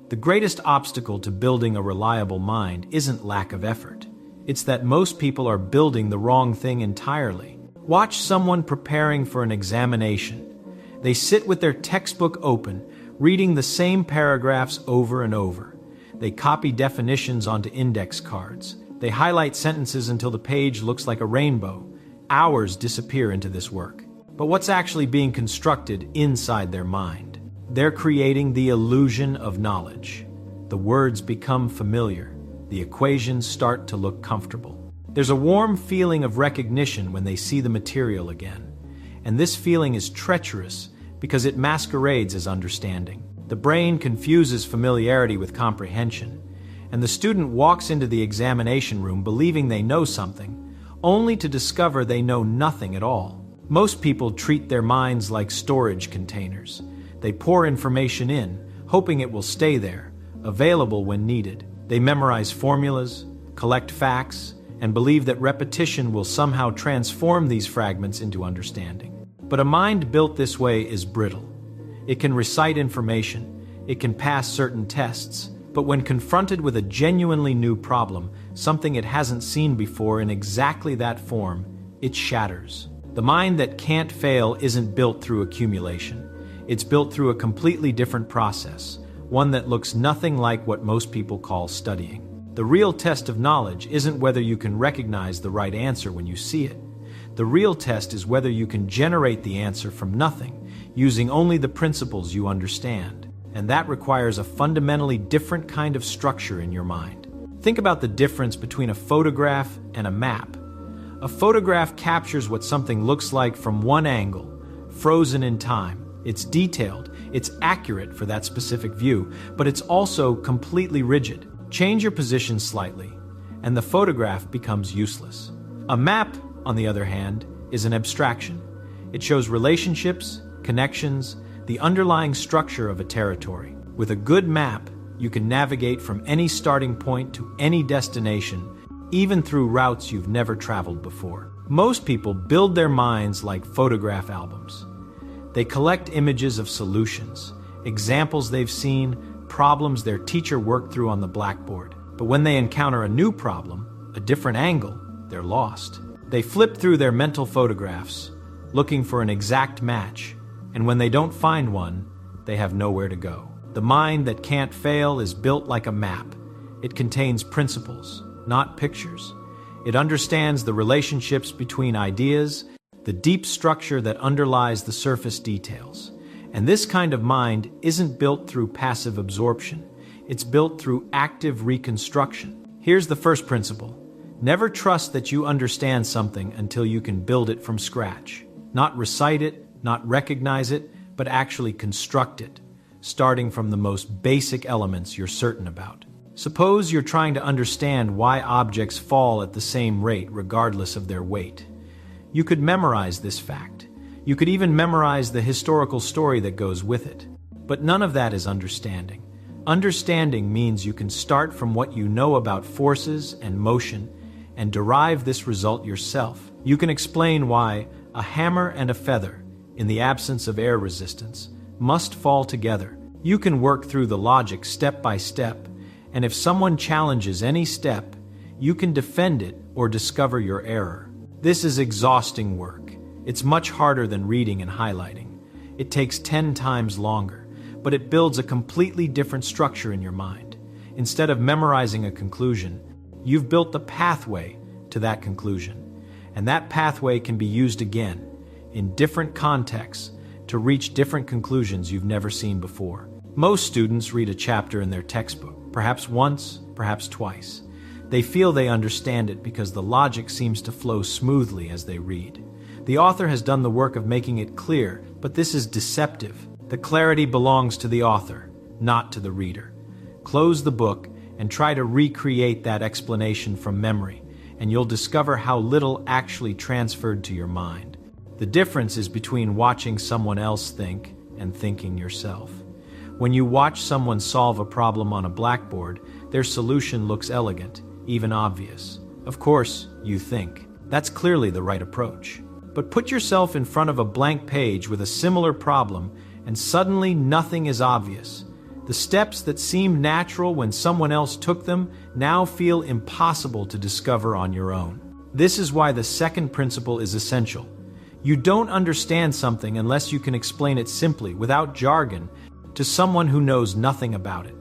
The greatest obstacle to building a reliable mind isn't lack of effort. It's that most people are building the wrong thing entirely. Watch someone preparing for an examination. They sit with their textbook open, reading the same paragraphs over and over. They copy definitions onto index cards. They highlight sentences until the page looks like a rainbow. Hours disappear into this work. But what's actually being constructed inside their mind? They're creating the illusion of knowledge. The words become familiar. The equations start to look comfortable. There's a warm feeling of recognition when they see the material again. And this feeling is treacherous because it masquerades as understanding. The brain confuses familiarity with comprehension, and the student walks into the examination room believing they know something, only to discover they know nothing at all. Most people treat their minds like storage containers. They pour information in, hoping it will stay there, available when needed. They memorize formulas, collect facts, and believe that repetition will somehow transform these fragments into understanding. But a mind built this way is brittle. It can recite information, it can pass certain tests, but when confronted with a genuinely new problem, something it hasn't seen before in exactly that form, it shatters. The mind that can't fail isn't built through accumulation. It's built through a completely different process, one that looks nothing like what most people call studying. The real test of knowledge isn't whether you can recognize the right answer when you see it. The real test is whether you can generate the answer from nothing, using only the principles you understand. And that requires a fundamentally different kind of structure in your mind. Think about the difference between a photograph and a map. A photograph captures what something looks like from one angle, frozen in time. It's detailed, it's accurate for that specific view, but it's also completely rigid. Change your position slightly, and the photograph becomes useless. A map, on the other hand, is an abstraction. It shows relationships, connections, the underlying structure of a territory. With a good map, you can navigate from any starting point to any destination, even through routes you've never traveled before. Most people build their minds like photograph albums. They collect images of solutions, examples they've seen, problems their teacher worked through on the blackboard. But when they encounter a new problem, a different angle, they're lost. They flip through their mental photographs, looking for an exact match, and when they don't find one, they have nowhere to go. The mind that can't fail is built like a map. It contains principles, not pictures. It understands the relationships between ideas, the deep structure that underlies the surface details. And this kind of mind isn't built through passive absorption. It's built through active reconstruction. Here's the first principle. Never trust that you understand something until you can build it from scratch. Not recite it, not recognize it, but actually construct it, starting from the most basic elements you're certain about. Suppose you're trying to understand why objects fall at the same rate regardless of their weight. You could memorize this fact. You could even memorize the historical story that goes with it. But none of that is understanding. Understanding means you can start from what you know about forces and motion and derive this result yourself. You can explain why a hammer and a feather, in the absence of air resistance, must fall together. You can work through the logic step by step, and if someone challenges any step, you can defend it or discover your error. This is exhausting work. It's much harder than reading and highlighting. It takes 10 times longer, but it builds a completely different structure in your mind. Instead of memorizing a conclusion, you've built the pathway to that conclusion. And that pathway can be used again, in different contexts, to reach different conclusions you've never seen before. Most students read a chapter in their textbook, perhaps once, perhaps twice. They feel they understand it because the logic seems to flow smoothly as they read. The author has done the work of making it clear, but this is deceptive. The clarity belongs to the author, not to the reader. Close the book and try to recreate that explanation from memory, and you'll discover how little actually transferred to your mind. The difference is between watching someone else think and thinking yourself. When you watch someone solve a problem on a blackboard, their solution looks elegant, even obvious. Of course, you think. That's clearly the right approach. But put yourself in front of a blank page with a similar problem, and suddenly nothing is obvious. The steps that seemed natural when someone else took them now feel impossible to discover on your own. This is why the second principle is essential. You don't understand something unless you can explain it simply, without jargon, to someone who knows nothing about it.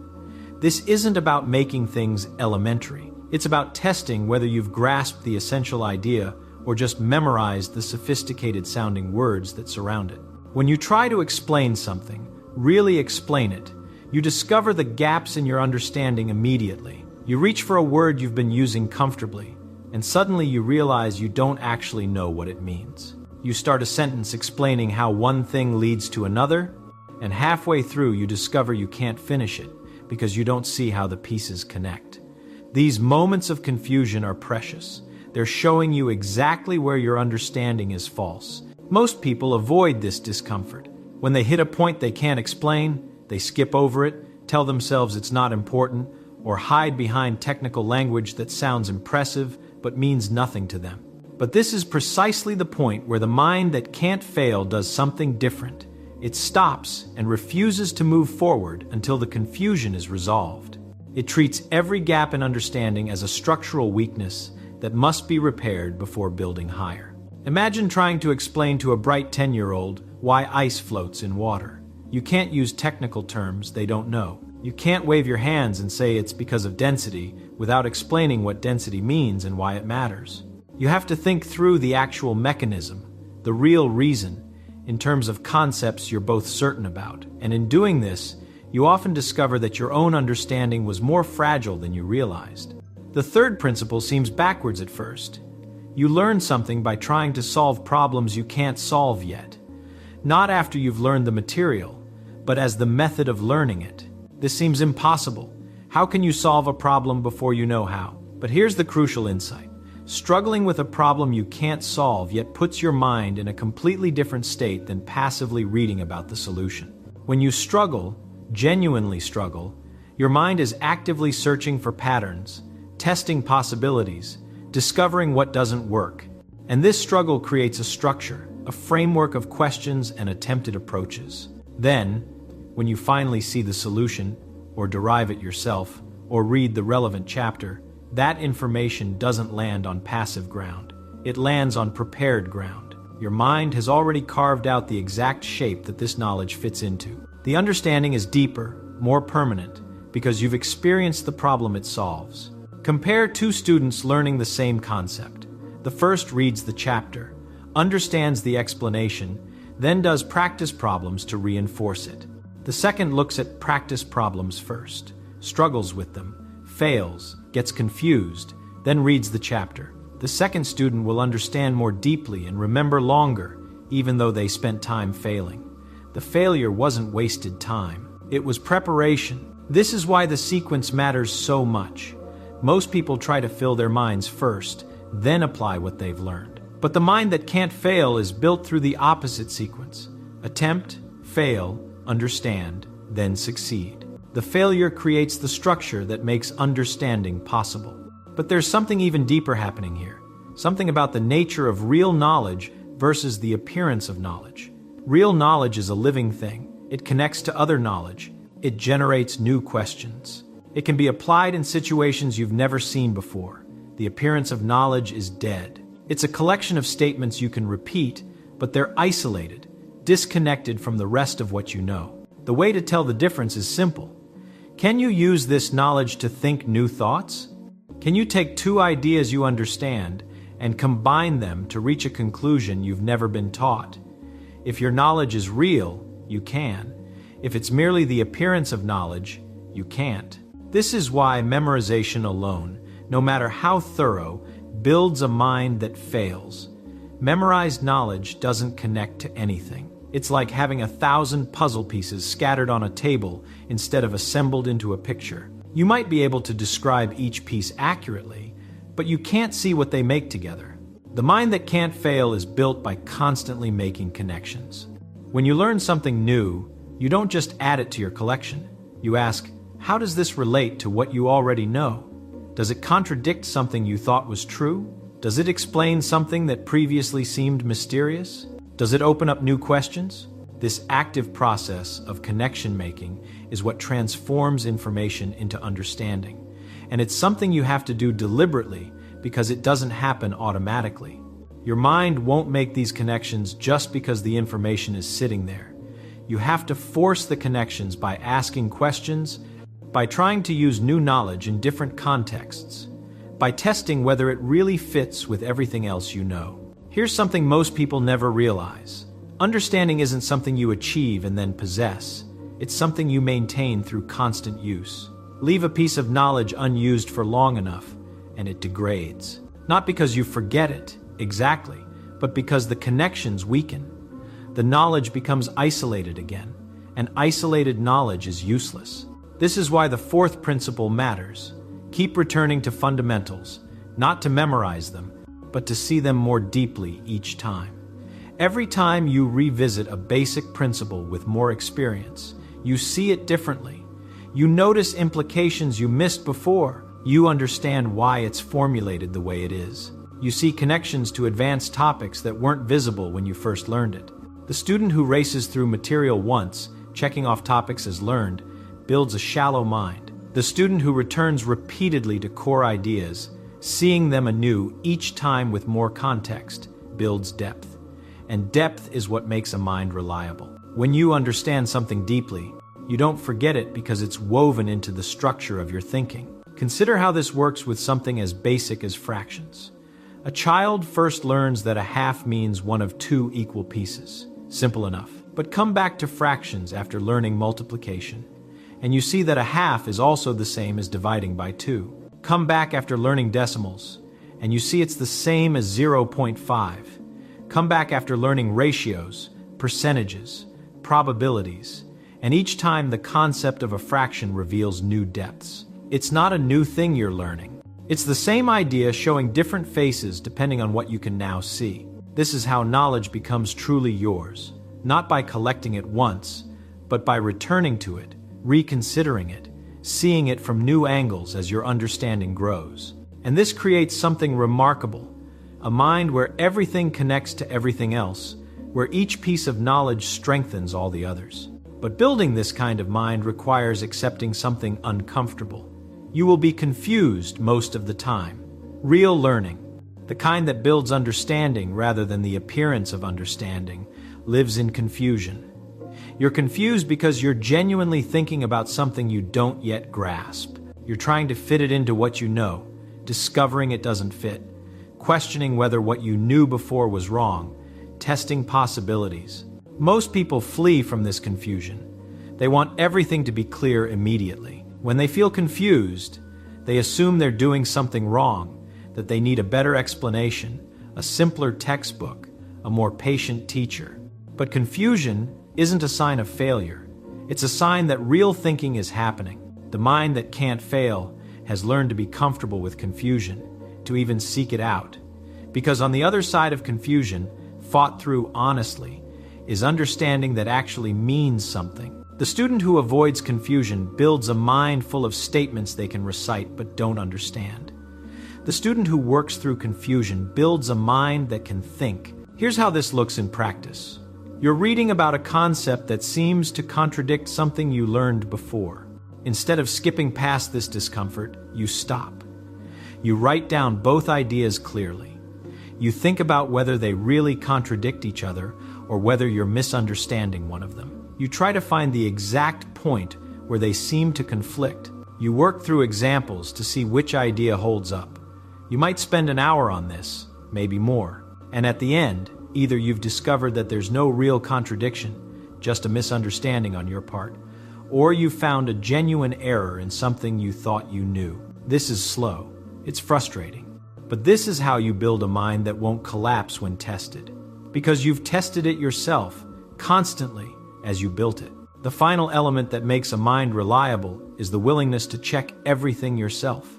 This isn't about making things elementary. It's about testing whether you've grasped the essential idea or just memorized the sophisticated-sounding words that surround it. When you try to explain something, really explain it, you discover the gaps in your understanding immediately. You reach for a word you've been using comfortably, and suddenly you realize you don't actually know what it means. You start a sentence explaining how one thing leads to another, and halfway through you discover you can't finish it because you don't see how the pieces connect. These moments of confusion are precious. They're showing you exactly where your understanding is false. Most people avoid this discomfort. When they hit a point they can't explain, they skip over it, tell themselves it's not important, or hide behind technical language that sounds impressive but means nothing to them. But this is precisely the point where the mind that can't fail does something different. It stops and refuses to move forward until the confusion is resolved. It treats every gap in understanding as a structural weakness that must be repaired before building higher. Imagine trying to explain to a bright 10-year-old why ice floats in water. You can't use technical terms they don't know. You can't wave your hands and say it's because of density without explaining what density means and why it matters. You have to think through the actual mechanism, the real reason, in terms of concepts you're both certain about. And in doing this, you often discover that your own understanding was more fragile than you realized. The third principle seems backwards at first. You learn something by trying to solve problems you can't solve yet. Not after you've learned the material, but as the method of learning it. This seems impossible. How can you solve a problem before you know how? But here's the crucial insight. Struggling with a problem you can't solve yet puts your mind in a completely different state than passively reading about the solution. When you struggle, genuinely struggle, your mind is actively searching for patterns, testing possibilities, discovering what doesn't work. And this struggle creates a structure, a framework of questions and attempted approaches. Then, when you finally see the solution, or derive it yourself, or read the relevant chapter, that information doesn't land on passive ground. It lands on prepared ground. Your mind has already carved out the exact shape that this knowledge fits into. The understanding is deeper, more permanent, because you've experienced the problem it solves. Compare two students learning the same concept. The first reads the chapter, understands the explanation, then does practice problems to reinforce it. The second looks at practice problems first, struggles with them, fails, gets confused, then reads the chapter. The second student will understand more deeply and remember longer, even though they spent time failing. The failure wasn't wasted time. It was preparation. This is why the sequence matters so much. Most people try to fill their minds first, then apply what they've learned. But the mind that can't fail is built through the opposite sequence. Attempt, fail, understand, then succeed. The failure creates the structure that makes understanding possible. But there's something even deeper happening here. Something about the nature of real knowledge versus the appearance of knowledge. Real knowledge is a living thing. It connects to other knowledge. It generates new questions. It can be applied in situations you've never seen before. The appearance of knowledge is dead. It's a collection of statements you can repeat, but they're isolated, disconnected from the rest of what you know. The way to tell the difference is simple. Can you use this knowledge to think new thoughts? Can you take two ideas you understand and combine them to reach a conclusion you've never been taught? If your knowledge is real, you can. If it's merely the appearance of knowledge, you can't. This is why memorization alone, no matter how thorough, builds a mind that fails. Memorized knowledge doesn't connect to anything. It's like having 1,000 puzzle pieces scattered on a table instead of assembled into a picture. You might be able to describe each piece accurately, but you can't see what they make together. The mind that can't fail is built by constantly making connections. When you learn something new, you don't just add it to your collection. You ask, how does this relate to what you already know? Does it contradict something you thought was true? Does it explain something that previously seemed mysterious? Does it open up new questions? This active process of connection making is what transforms information into understanding. And it's something you have to do deliberately because it doesn't happen automatically. Your mind won't make these connections just because the information is sitting there. You have to force the connections by asking questions, by trying to use new knowledge in different contexts, by testing whether it really fits with everything else you know. Here's something most people never realize. Understanding isn't something you achieve and then possess. It's something you maintain through constant use. Leave a piece of knowledge unused for long enough, and it degrades. Not because you forget it, exactly, but because the connections weaken. The knowledge becomes isolated again, and isolated knowledge is useless. This is why the fourth principle matters. Keep returning to fundamentals, not to memorize them, but to see them more deeply each time. Every time you revisit a basic principle with more experience, you see it differently. You notice implications you missed before. You understand why it's formulated the way it is. You see connections to advanced topics that weren't visible when you first learned it. The student who races through material once, checking off topics as learned, builds a shallow mind. The student who returns repeatedly to core ideas, seeing them anew each time with more context, builds depth. And depth is what makes a mind reliable. When you understand something deeply, you don't forget it because it's woven into the structure of your thinking. Consider how this works with something as basic as fractions. A child first learns that a half means one of two equal pieces. Simple enough. But come back to fractions after learning multiplication, and you see that a half is also the same as dividing by 2. Come back after learning decimals, and you see it's the same as 0.5. Come back after learning ratios, percentages, probabilities, and each time the concept of a fraction reveals new depths. It's not a new thing you're learning. It's the same idea showing different faces depending on what you can now see. This is how knowledge becomes truly yours, not by collecting it once, but by returning to it, reconsidering it, seeing it from new angles as your understanding grows. And this creates something remarkable, a mind where everything connects to everything else, where each piece of knowledge strengthens all the others. But building this kind of mind requires accepting something uncomfortable. You will be confused most of the time. Real learning, the kind that builds understanding rather than the appearance of understanding, lives in confusion. You're confused because you're genuinely thinking about something you don't yet grasp. You're trying to fit it into what you know, discovering it doesn't fit, questioning whether what you knew before was wrong, testing possibilities. Most people flee from this confusion. They want everything to be clear immediately. When they feel confused, they assume they're doing something wrong, that they need a better explanation, a simpler textbook, a more patient teacher. But confusion isn't a sign of failure. It's a sign that real thinking is happening. The mind that can't fail has learned to be comfortable with confusion, to even seek it out. Because on the other side of confusion, fought through honestly, is understanding that actually means something. The student who avoids confusion builds a mind full of statements they can recite but don't understand. The student who works through confusion builds a mind that can think. Here's how this looks in practice. You're reading about a concept that seems to contradict something you learned before. Instead of skipping past this discomfort, you stop. You write down both ideas clearly. You think about whether they really contradict each other or whether you're misunderstanding one of them. You try to find the exact point where they seem to conflict. You work through examples to see which idea holds up. You might spend an hour on this, maybe more. And at the end, either you've discovered that there's no real contradiction, just a misunderstanding on your part, or you've found a genuine error in something you thought you knew. This is slow. It's frustrating. But this is how you build a mind that won't collapse when tested. Because you've tested it yourself, constantly, as you built it. The final element that makes a mind reliable is the willingness to check everything yourself.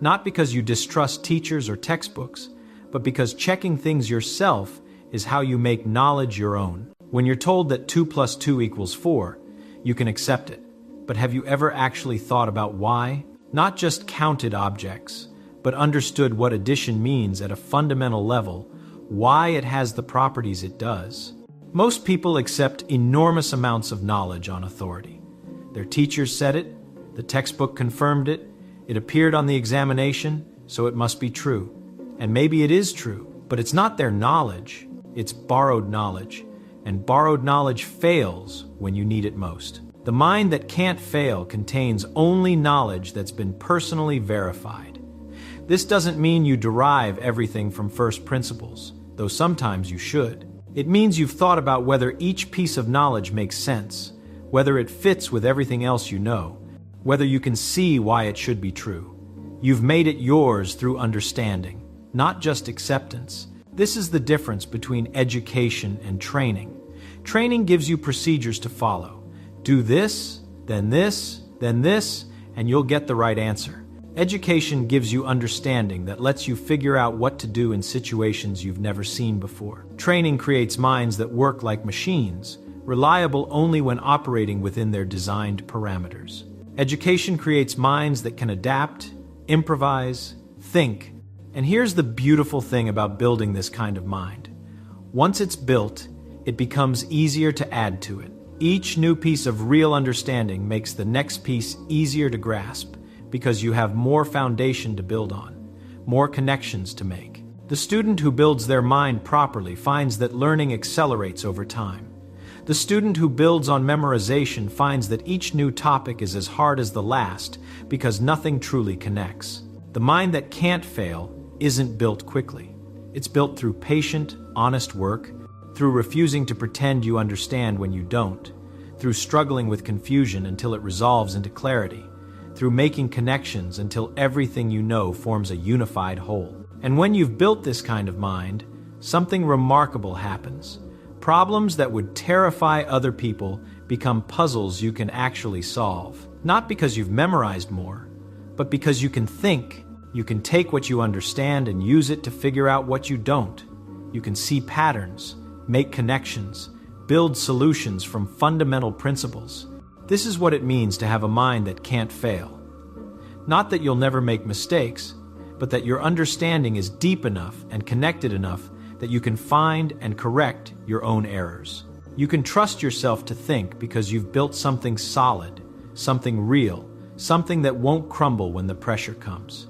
Not because you distrust teachers or textbooks, but because checking things yourself is how you make knowledge your own. When you're told that 2 + 2 = 4, you can accept it. But have you ever actually thought about why? Not just counted objects, but understood what addition means at a fundamental level, why it has the properties it does. Most people accept enormous amounts of knowledge on authority. Their teachers said it, the textbook confirmed it, it appeared on the examination, so it must be true. And maybe it is true, but it's not their knowledge, it's borrowed knowledge. And borrowed knowledge fails when you need it most. The mind that can't fail contains only knowledge that's been personally verified. This doesn't mean you derive everything from first principles, though sometimes you should. It means you've thought about whether each piece of knowledge makes sense, whether it fits with everything else you know, whether you can see why it should be true. You've made it yours through understanding, not just acceptance. This is the difference between education and training. Training gives you procedures to follow. Do this, then this, then this, and you'll get the right answer. Education gives you understanding that lets you figure out what to do in situations you've never seen before. Training creates minds that work like machines, reliable only when operating within their designed parameters. Education creates minds that can adapt, improvise, think. And here's the beautiful thing about building this kind of mind. Once it's built, it becomes easier to add to it. Each new piece of real understanding makes the next piece easier to grasp because you have more foundation to build on, more connections to make. The student who builds their mind properly finds that learning accelerates over time. The student who builds on memorization finds that each new topic is as hard as the last because nothing truly connects. The mind that can't fail isn't built quickly. It's built through patient, honest work, through refusing to pretend you understand when you don't, through struggling with confusion until it resolves into clarity, through making connections until everything you know forms a unified whole. And when you've built this kind of mind, something remarkable happens. Problems that would terrify other people become puzzles you can actually solve. Not because you've memorized more, but because you can think. You can take what you understand and use it to figure out what you don't. You can see patterns, make connections, build solutions from fundamental principles. This is what it means to have a mind that can't fail. Not that you'll never make mistakes, but that your understanding is deep enough and connected enough that you can find and correct your own errors. You can trust yourself to think because you've built something solid, something real, something that won't crumble when the pressure comes.